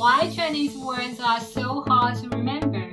why Chinese words are so hard to remember.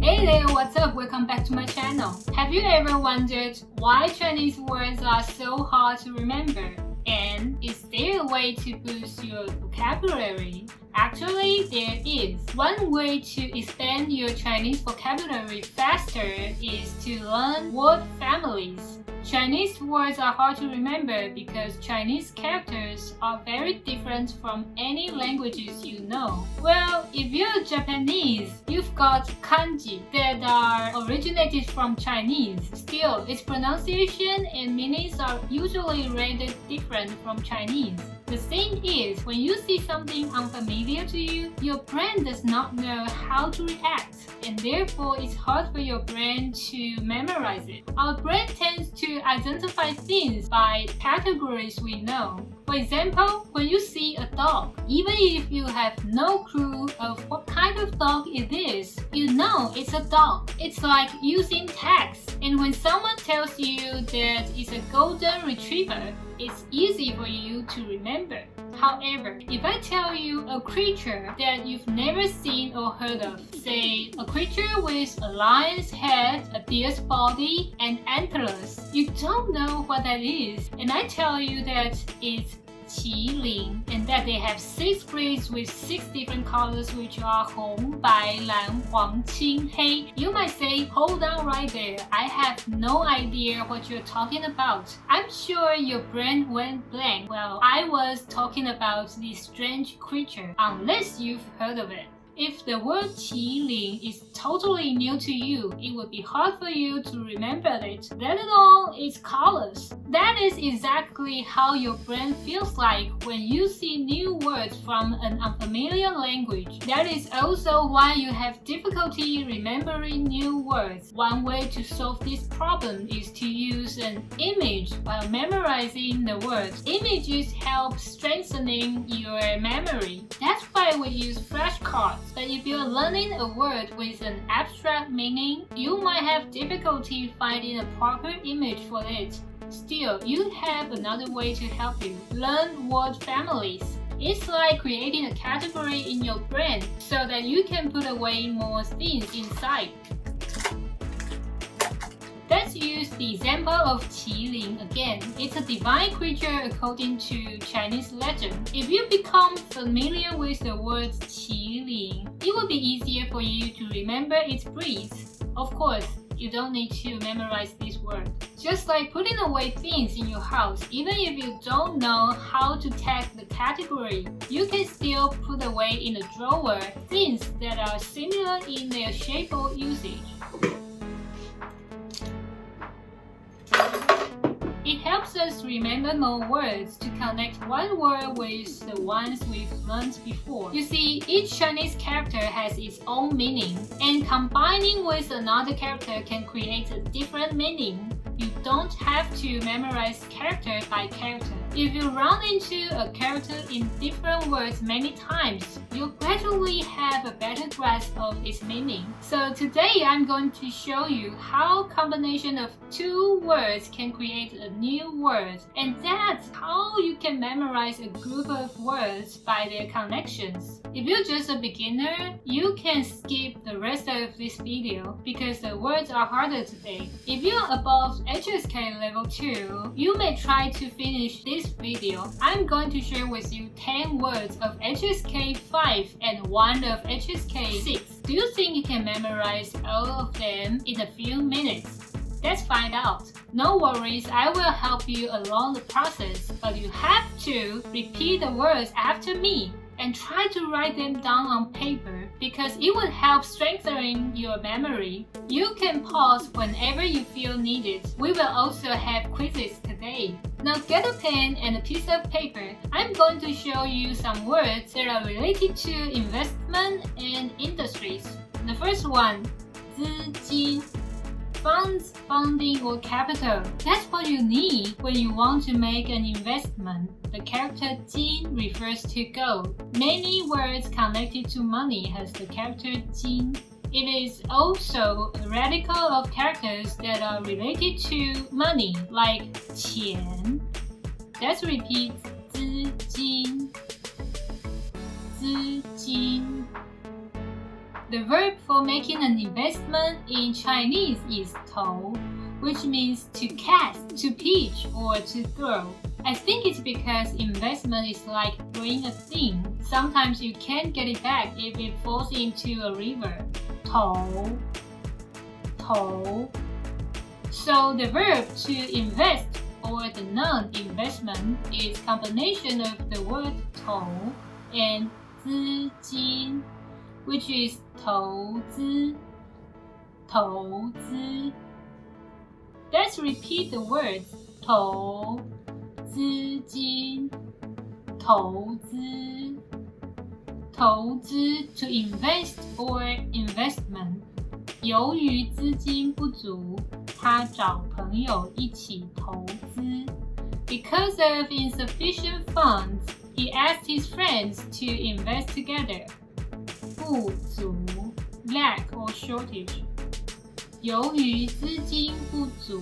Hey there, what's up? Welcome back to my channel. Have you ever wondered why Chinese words are so hard to remember? And is there a way to boost your vocabulary? Actually, there is. One way to expand your Chinese vocabulary faster is to learn word families. Chinese words are hard to remember because Chinese characters are very different from any languages you know. Well, if you're Japanese, you've got kanji that are originated from Chinese. Still, its pronunciation and meanings are usually rather different from Chinese. The thing is, when you see something unfamiliar to you, your brain does not know how to react, and therefore it's hard for your brain to memorize it. Our brain tends to identify things by categories we know. For example, when you see a dog, even if you have no clue of what kind of dog it is, you know it's a dog. It's like using text. And when someone tells you that it's a golden retriever, it's easy for you to remember. However, if I tell you a creature that you've never seen or heard of, say a creature with a lion's head, a deer's body, and antlers, you don't know what that is. And I tell you that it's qilin, and that they have 6 breeds with 6 different colors, which are hong, bai, lan, huang, qing, hei. You might say, hold on right there, I have no idea what you're talking about. I'm sure your brain went blank while I was talking about this strange creature, unless you've heard of it. If the word qilin is totally new to you, it would be hard for you to remember it, let alone its colors. That is exactly how your brain feels like when you see new words from an unfamiliar language. That is also why you have difficulty remembering new words. One way to solve this problem is to use an image while memorizing the words. Images help strengthening your memory. That's why we use flashcards. But if you're learning a word with an abstract meaning, you might have difficulty finding a proper image for it. Still, you have another way to help you. Learn word families. It's like creating a category in your brain so that you can put away more things inside. Let's use the example of qilin again. It's a divine creature according to Chinese legend. If you become familiar with the word qilin, it will be easier for you to remember its breeds. Of course, you don't need to memorize this word. Just like putting away things in your house, even if you don't know how to tag the category, you can still put away in a drawer things that are similar in their shape or usage. It helps us remember more words to connect one word with the ones we've learned before. You see, each Chinese character has its own meaning, and combining with another character can create a different meaning. You don't have to memorize character by character. If you run into a character in different words many times, you'll gradually have a better grasp of its meaning. So today I'm going to show you how combination of 2 words can create a new word, and that's how you can memorize a group of words by their connections. If you're just a beginner, you can skip the rest of this video because the words are harder today. If you're above HSK level 2, you may try to finish this video. I'm going to share with you 10 words of HSK 5 and 1 of HSK 6. Do you think you can memorize all of them in a few minutes? Let's find out. No worries, I will help you along the process, but you have to repeat the words after me and try to write them down on paper because it will help strengthening your memory. You can pause whenever you feel needed. We will also have quizzes today. Now get a pen and a piece of paper. I'm going to show you some words that are related to investment and industries. The first one, 资金. Funds, funding, or capital. That's what you need when you want to make an investment. The character 金 refers to gold. Many words connected to money has the character 金. It is also a radical of characters that are related to money, like 钱. Let's repeat 资金. 资金. The verb for making an investment in Chinese is 投, which means to cast, to pitch, or to throw. I think it's because investment is like throwing a thing. Sometimes you can't get it back if it falls into a river. 投 So the verb to invest or the noun investment is combination of the word 投 and 资金, which is 投资. Let's repeat the words 投资金, 投资. 投资 to invest or investment. 由于资金不足，他找朋友一起投资。Because of insufficient funds, he asked his friends to invest together. 不足 lack or shortage. 由于资金不足，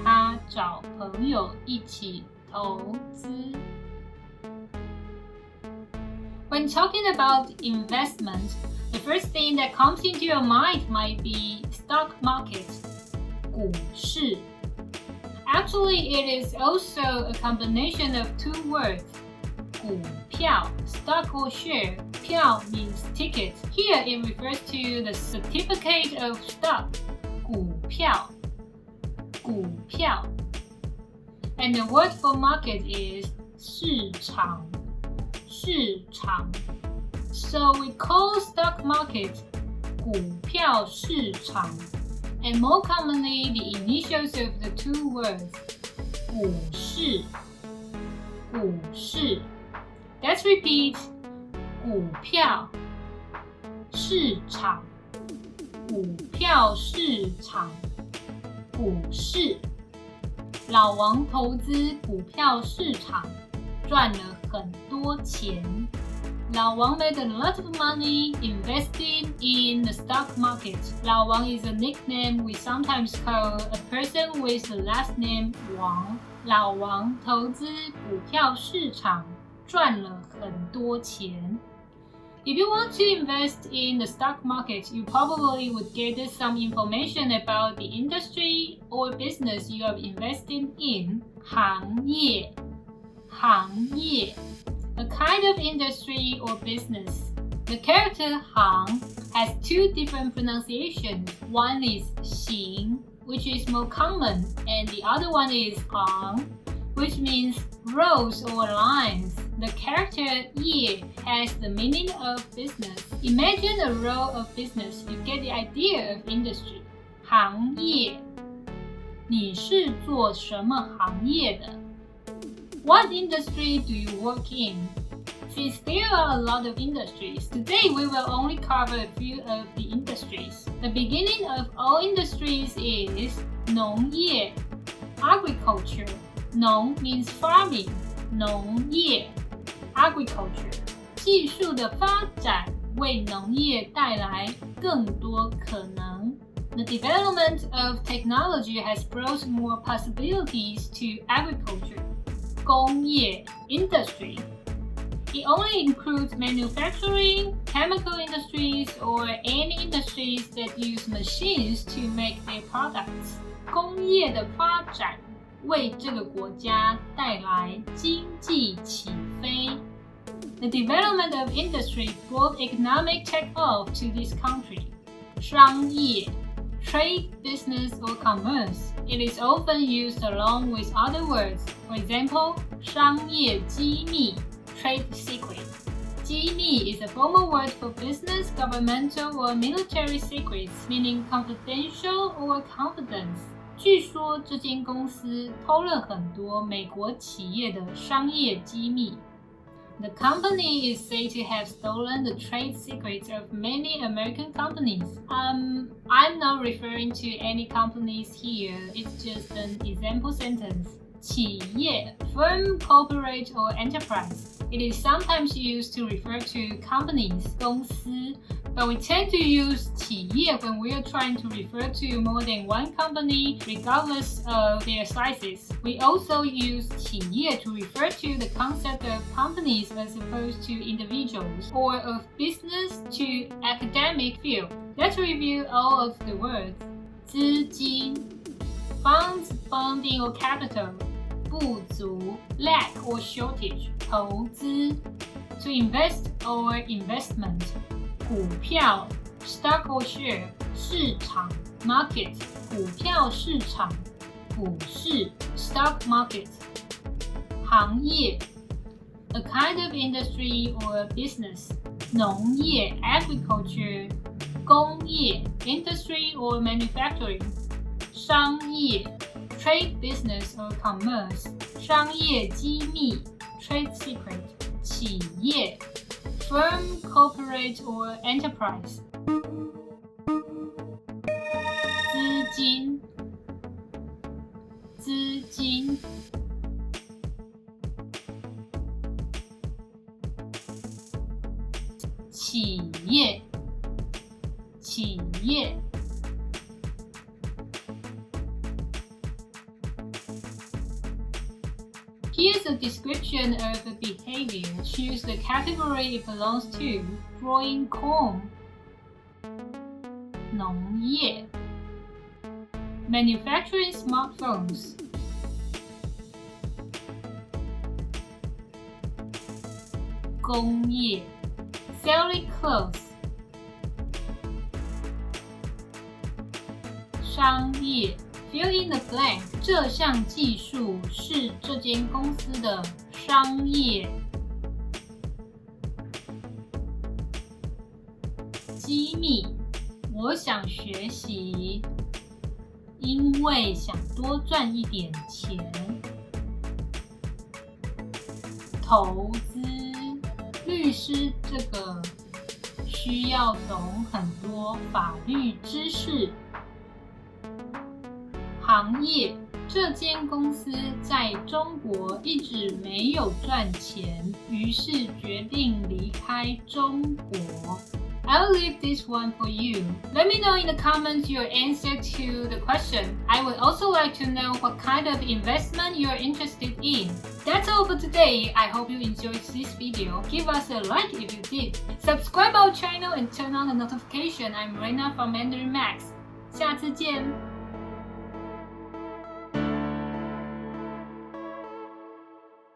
他找朋友一起投资。When talking about investment, the first thing that comes into your mind might be stock market, 股市. Actually, it is also a combination of two words, 股票, stock or share. 票 means ticket. Here it refers to the certificate of stock, 股票. And the word for market is 市场. So we call stock market 股票市场, and more commonly the initials of the two words 股市. Let's repeat 股票市场股市. 老王投资股票市场，赚了很多钱。老王 made a lot of money investing in the stock market. 老王 is a nickname we sometimes call a person with the last name 王。老王投资股票市场，赚了很多钱。If you want to invest in the stock market, you probably would gather some information about the industry or business you are investing in. 行业 a kind of industry or business. The character 行 has two different pronunciations. One is 行, which is more common, and the other one is 行, which means rows or lines. The character 业 has the meaning of business. Imagine a row of business, you get the idea of industry. 行业，你是做什么行业的？ What industry do you work in? Since there are a lot of industries, today we will only cover a few of the industries. The beginning of all industries is 农业 agriculture. 农 means farming. 农业 agriculture. 技术的发展为农业带来更多可能。The development of technology has brought more possibilities to agriculture. 工业 industry. It only includes manufacturing, chemical industries, or any industries that use machines to make their products. 工业的发展为这个国家带来经济起飞。The development of industry brought economic take-off to this country. 商业 trade, business, or commerce. It is often used along with other words. For example, 商业机密 trade secret. 机密 is a formal word for business, governmental, or military secrets, meaning confidential or confidence. 据说这间公司偷了很多美国企业的商业机密。The company is said to have stolen the trade secrets of many American companies. I'm not referring to any companies here, it's just an example sentence. 企业 firm, corporate, or enterprise. It is sometimes used to refer to companies 公司 but we tend to use 企业 when we are trying to refer to more than one company regardless of their sizes. We also use 企业 to refer to the concept of companies as opposed to individuals or of business to academic field. Let's review all of the words. 资金 funds, funding or capital. 不足 lack or shortage. 投资 to invest or investment. 股票 stock or share. 市场 market. 股票市场股市 stock market. 行业 a kind of industry or business. 农业 agriculture. 工业 industry or manufacturing. 商业 trade business or commerce. 商业机密 trade secret. 企业 firm, corporate or enterprise. 资金资金企业企业Here's a description of a behavior. Choose the category it belongs to. Growing corn. 农业 Manufacturing smartphones. 工业 Selling clothes. 商业 Fill in the blank. 这项技术是这间公司的商业机密。我想学习，因为想多赚一点钱。投资，律师这个需要懂很多法律知识。行业，这间公司在中国一直没有赚钱，于是决定离开中国。I'll leave this one for you. Let me know in the comments your answer to the question. I would also like to know what kind of investment you're interested in. That's all for today. I hope you enjoyed this video. Give us a like if you did. Subscribe our channel and turn on the notification. I'm Reina from Mandarin Max. 下次见。